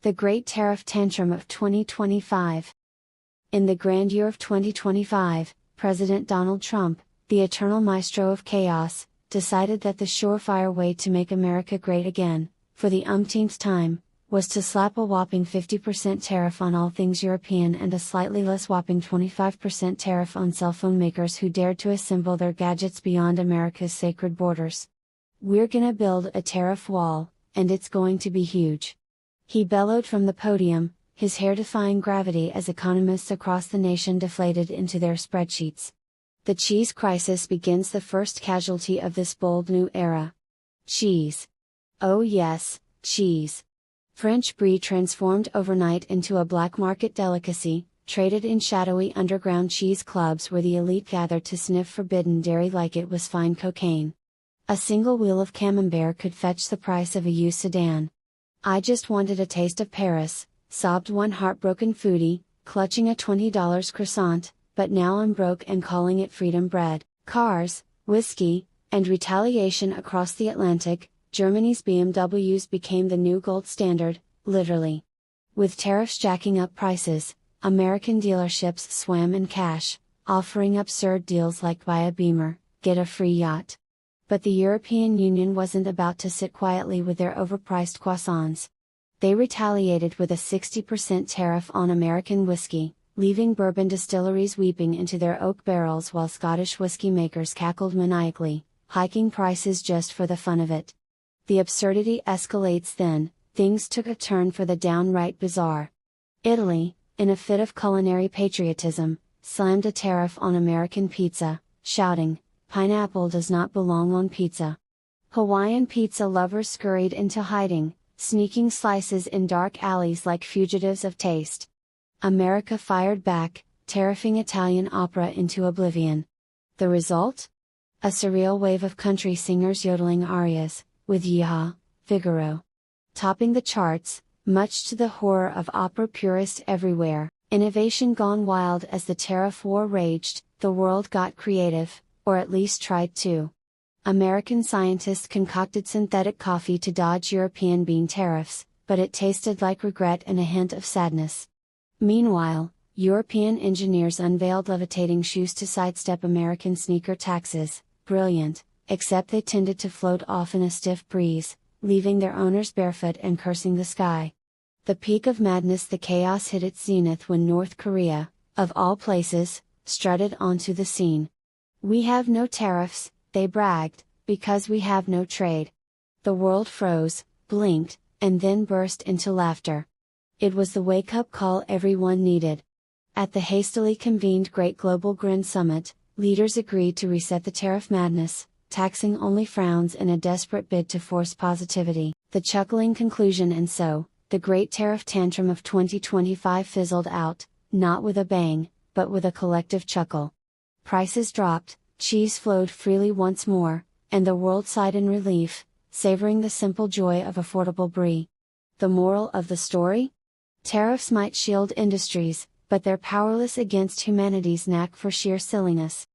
The Great Tariff Tantrum of 2025. In the grand year of 2025, President Donald Trump, the eternal maestro of chaos, decided that the surefire way to make America great again, for the umpteenth time, was to slap a whopping 50% tariff on all things European and a slightly less whopping 25% tariff on cell phone makers who dared to assemble their gadgets beyond America's sacred borders. "We're gonna build a tariff wall, and it's going to be huge," he bellowed from the podium, his hair defying gravity as economists across the nation deflated into their spreadsheets. The cheese crisis begins, the first casualty of this bold new era. Cheese. Oh yes, cheese. French brie transformed overnight into a black market delicacy, traded in shadowy underground cheese clubs where the elite gathered to sniff forbidden dairy like it was fine cocaine. A single wheel of camembert could fetch the price of a used sedan. "I just wanted a taste of Paris," sobbed one heartbroken foodie, clutching a $20 croissant, "but now I'm broke and calling it freedom bread." Cars, whiskey, and retaliation across the Atlantic, Germany's BMWs became the new gold standard, literally. With tariffs jacking up prices, American dealerships swam in cash, offering absurd deals like buy a Beamer, get a free yacht. But the European Union wasn't about to sit quietly with their overpriced croissants. They retaliated with a 60% tariff on American whiskey, leaving bourbon distilleries weeping into their oak barrels while Scottish whiskey makers cackled maniacally, hiking prices just for the fun of it. The absurdity escalates then, things took a turn for the downright bizarre. Italy, in a fit of culinary patriotism, slammed a tariff on American pizza, shouting, "Pineapple does not belong on pizza." Hawaiian pizza lovers scurried into hiding, sneaking slices in dark alleys like fugitives of taste. America fired back, tariffing Italian opera into oblivion. The result? A surreal wave of country singers yodeling arias, with Yeehaw, Figaro topping the charts, much to the horror of opera purists everywhere. Innovation gone wild as the tariff war raged, the world got creative, or at least tried to. American scientists concocted synthetic coffee to dodge European bean tariffs, but it tasted like regret and a hint of sadness. Meanwhile, European engineers unveiled levitating shoes to sidestep American sneaker taxes. Brilliant, except they tended to float off in a stiff breeze, leaving their owners barefoot and cursing the sky. The peak of madness, the chaos hit its zenith when North Korea, of all places, strutted onto the scene. "We have no tariffs," they bragged, "because we have no trade." The world froze, blinked, and then burst into laughter. It was the wake-up call everyone needed. At the hastily convened Great Global Grin Summit, leaders agreed to reset the tariff madness, taxing only frowns in a desperate bid to force positivity. The chuckling conclusion, and so, the Great Tariff Tantrum of 2025 fizzled out, not with a bang, but with a collective chuckle. Prices dropped, cheese flowed freely once more, and the world sighed in relief, savoring the simple joy of affordable brie. The moral of the story? Tariffs might shield industries, but they're powerless against humanity's knack for sheer silliness.